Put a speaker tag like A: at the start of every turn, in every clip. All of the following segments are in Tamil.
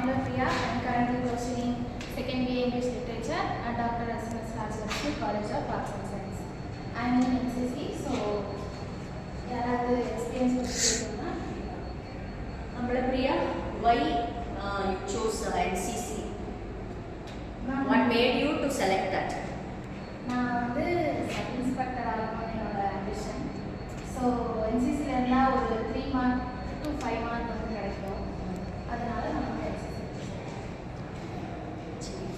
A: name is Priya. I am currently pursuing second BA English Literature at Dr. S.M.S. Rajlakshmi College of Arts and Science. I am in NCC, so யாராவது எக்ஸ்பீரியன்ஸ் பற்றி பேசணும்னா
B: நம்மள Priya, why you chose NCC? What made you to select that?
A: நான் வந்து சப் இன்ஸ்பெக்டர் ஆகணும்னு என்னோட ஆம்பிஷன். ஸோ என்சிசியில் இருந்தால் ஒரு 3 மார்க் to 5 மார்க் வந்து கிடைக்கும். அதனால நான் வந்து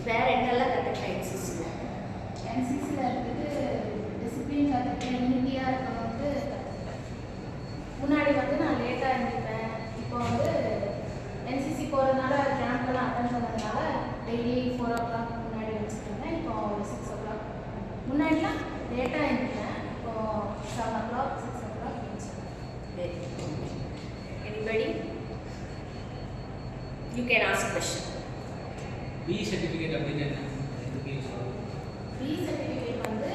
B: வேறு என்னெல்லாம் கற்றுக்கிட்டேன் என்சிசியில்?
A: என்சிசியில் இருந்துட்டு டிசிப்ளின் கற்றுக்கிட்டேன், யூனிட்டியாக இருக்கணும்ட்டு கற்றுக்கிட்டேன். முன்னாடி வந்து நான் லேட்டாக எழுந்திருப்பேன். இப்போ வந்து என்சிசி போகிறதுனால கேம்ப்லாம் அட்டன் பண்ணதுனால டெய்லி 4 o'clock முன்னாடி வச்சுருந்தேன். இப்போ 6 o'clock. முன்னாடிலாம் லேட்டாக எழுந்திருப்பேன். இப்போது 7 o'clock 6 o'clock எழுந்திருச்சேன்.
B: Anybody? You can ask question.
C: B certificate அப்படின்னா என்ன?
A: பி சர்டிஃபிகேட் வந்து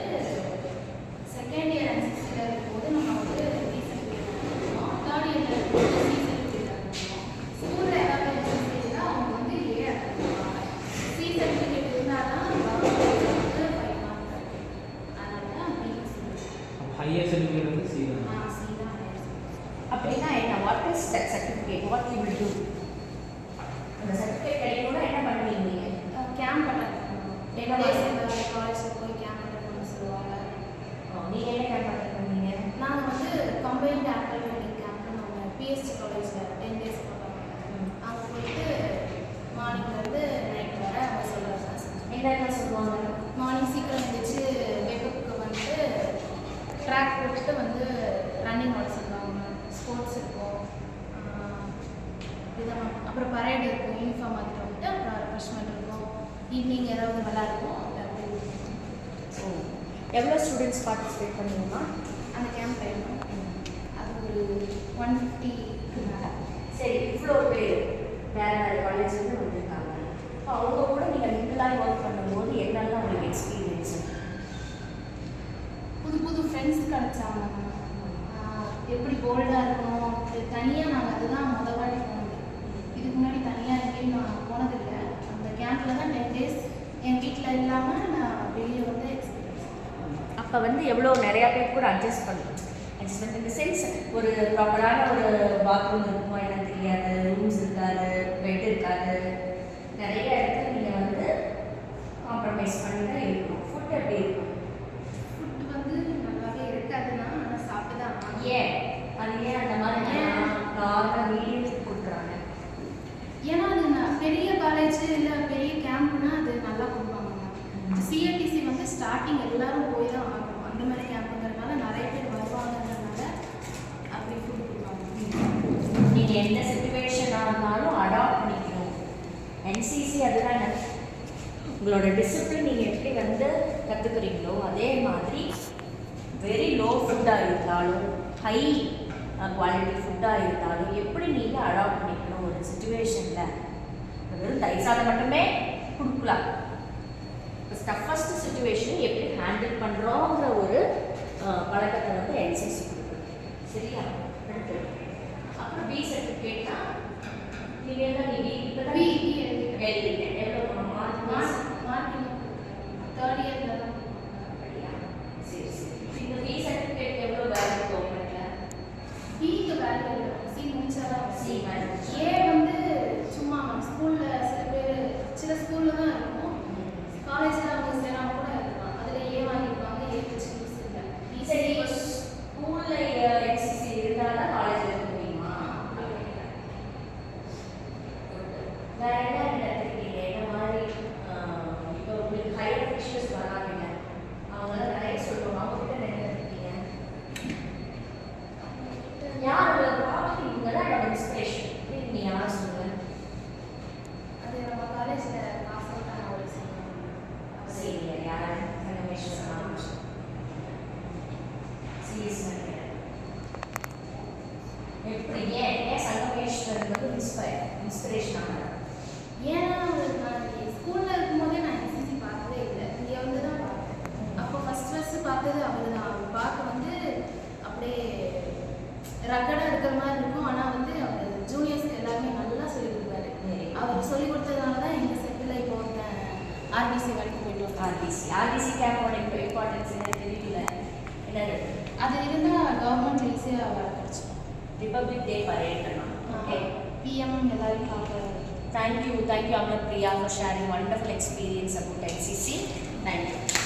A: செகண்ட் இயர் என்சிசியில் இருக்கும்போது நம்ம வந்து பி சர்டிஃபிகேட் எடுத்துக்கணும். தேர்ட் இயரில் இருக்கும்போது சி சர்டிஃபிகேட் எடுத்துக்கணும். ஸ்கூலில் ஏதாவது என்சிசினா அவங்க வந்து ஏ எடுத்துக்குவாங்க. சி சர்டிஃபிகேட் இருந்தால் தான் கவர்மெண்ட் வந்து 5 மார்க் கிடைக்கும். அதனால தான் பி
C: ஹையர் சர்டிஃபிகேட் வந்து சி தான்.
A: சி தான்
B: அப்படின்னா என்ன? What is that certificate? What you will do? அந்த சர்டிஃபிகேட் கிடைக்கணும்னா என்ன பண்ணுவீங்க நீங்கள்?
A: கேம்ப் அட்டன் பண்ணணும். 10 days இந்த காலேஜில் போய் கேம்ப் அட்டன் பண்ண சொல்லுவாங்க.
B: நீங்கள் என்ன கேம்ப் அட்டன் பண்ணீங்க?
A: நாங்கள் வந்து கம்பைன்ட் ஆப்பிள் ட்ரைனிங் கேம்ப்னு ஒன்று பிஎஸ்டி காலேஜில் 10 days போட்டாங்க. அங்கே போயிட்டு மார்னிங்லேருந்து நைட் வர அவங்க சொல்லுவாங்க.
B: என்னென்ன சொல்லுவாங்க?
A: மார்னிங் சீக்கிரம் எழுந்திரிச்சு வெப்புக்கு வந்துட்டு ட்ராக் போட்டுட்டு வந்து ரன்னிங் ஓட சொல்லுவாங்க. ஸ்போர்ட்ஸ் இருக்கும், விதமாக அப்புறம் பரேட் இருக்கும், யூனிஃபார்ம் மாற்றிட்டு வந்துட்டு அப்புறம் ரெஃப்ரெஷ்மெண்ட் இருக்கும், ஈவினிங் ஏதாவது விளையாடுவோம்.
B: ஸோ எவ்வளோ ஸ்டூடெண்ட்ஸ் பார்ட்டிசிபேட் பண்ணுவீங்கன்னா
A: அந்த கேம்ப் இருக்கும். அது ஒரு 150 மேலே.
B: சரி, இவ்வளோ பேர் வேறு வேறு காலேஜ்லேருந்து வந்திருக்காங்க. இப்போ அவங்க கூட நீங்கள் மிங்கிளாக ஒர்க் பண்ணும்போது என்னெல்லாம் உங்களுக்கு எக்ஸ்பீரியன்ஸு?
A: புது புது ஃப்ரெண்ட்ஸ் கிடச்சாங்க. எப்படி போல்டாக இருக்கணும், தனியாக நாங்கள் அதுதான் மொதல் வாட்டி போனது. இதுக்கு முன்னாடி தனியாக எங்கேயும் நான் போனதில்லை. அந்த கேம்பில் தான் 10 days என் வீட்டில் இல்லாமல் நான் வெளியே வந்து எக்ஸ்பீரியன்ஸ்.
B: அப்போ வந்து எவ்வளோ நிறையா பேர் கூட அட்ஜஸ்ட் பண்ணணும். அட்ஜஸ்ட்மெண்ட் இந்த சென்ஸ் ஒரு ப்ராப்பரான ஒரு பாத்ரூம் இருக்குமோ என்னன்னு தெரியாது, ரூம்ஸ் இருக்காது, பெட் இருக்காது, நிறைய இடத்துல நீங்கள் வந்து காம்ப்ரமைஸ் பண்ணி தான் இருக்கணும். ஃபுட் எப்படி இருக்கும்?
A: ஃபுட்டு வந்து நல்லாவே இருக்காது தான், ஆனால் சாப்பிட்டு தான் ஆகணும்.
B: ஏன் அது ஏன் அந்த மாதிரி நார்மல் மீடியம் கொடுக்குறாங்க?
A: ஏன்னா அது பெரிய காலேஜ் இல்லை பெரிய கேம்ப்னா அது நல்லா கொடுப்பாங்க. சிஎன்டிசி வந்து ஸ்டார்டிங் எல்லாரும் போய் தான் ஆகணும். அந்த மாதிரி கேம்புங்கிறதுனால நிறைய பேர் வருவாங்கன்றதுனால அப்படி ஃபுட் கொடுப்பாங்க.
B: நீங்கள் எந்த சுச்சுவேஷனாக இருந்தாலும் அடாப்ட் பண்ணிக்கணும். என்சிசி அதுதான் உங்களோட டிசிப்ளின். நீங்கள் எப்படி வந்து கற்றுக்குறீங்களோ அதே மாதிரி வெரி லோ ஃபுட்டாக இருந்தாலும் ஹை குவாலிட்டி ஃபுட்டாக இருந்தாலும் எப்படி நீங்கள் அடாப்ட் பண்ணிக்கணும் ஒரு சுச்சுவேஷனில். வெறும் தயிர் சாதம் மட்டுமே கொடுக்கலாம். இப்போ டஃபஸ்ட் சுச்சுவேஷன் எப்படி ஹேண்டில் பண்ணுறோங்கிற ஒரு பழக்கத்தை வந்து என்சிசி கொடுக்குது. சரியா? அடுத்து அப்புறம் பி சர்டிஃபிகேட்னா நீங்கள் என்ன நீங்கள்
A: பி
B: எழுதிட்டேன். எவ்வளோ
A: மார்க் தேர்ட் இயரில் தான்.
B: அப்படியா? சரி சரி. இந்த பி சர்டிஃபிகேட் எவ்வளோ வேல்யூ கவர்மெண்ட்டில்?
A: பிக்கு வேல்யூ சி முடிச்சாதான்.
B: C value.
A: ஏ வந்து சும்மா ஸ்கூலில் சில பேர் சில ஸ்கூலில் தான் இருக்கும். காலேஜில் அவங்க சேராம கூட இருக்கலாம். அதில் ஏ வாங்கியிருப்பாங்க. ஏ வச்சு யூஸ் இல்லை.
B: சரி, ஸ்கூலில் என்சிசி இருந்தால் தான் காலேஜில் இருக்க முடியுமா? வேற என்ன எடுத்துருக்கீங்க? என்ன மாதிரி இப்போ உங்களுக்கு ஹையர் அஃபிஷியல்ஸ் வராங்க, அவங்களாம் நிறைய சொல்லுவாங்க. அவங்ககிட்ட என்ன எடுத்துருக்கீங்க? யார் உங்களை பார்த்து இவங்க தான் என்னோட இன்ஸ்பிரேஷன் நீங்கள் யார் சொல்லுங்கள்?
A: அது நம்ம காலேஜில் பாஸ் அவுட் ஆன ஒரு
B: சரி, யார்? சங்கமேஸ்வரன் சிஎஸ் எப்படி? ஏன் சங்கமேஸ்வரன் வந்து இன்ஸ்பிரேஷன் ஆனார்?
A: ஏன்னா நான் ஸ்கூலில் இருக்கும்போதே நான் என்சிசி பார்த்ததே இல்லை. இங்கே வந்து தான் பார்த்தேன். அப்போ ஃபஸ்ட்டு பார்த்தது அவர் தான். அவர் பார்க்க வந்து அப்படியே ரக்கடாக இருக்கிற மாதிரி இருக்கும். ஆனால் வந்து அவர் ஜூனியர்ஸ்க்கு எல்லாருமே நல்லா சொல்லிக் கொடுப்பாரு. அவர் சொல்லி ஆர்பிசி வரைக்கும் போயிட்டு வந்தோம்.
B: ஆர்பிசி கேம்போட இம்பார்ட்டன்ஸ் என்ன தெரியல. என்னது
A: அது இருந்தால் கவர்மெண்ட் ஈஸியாக வர கிடச்சி.
B: ரிபப்ளிக் டே பரேட்னா ஓகே.
A: பிஎம் எல்லாரையும் பார்க்க.
B: Thank you Amarpriya for sharing wonderful experience about NCC. Thank you.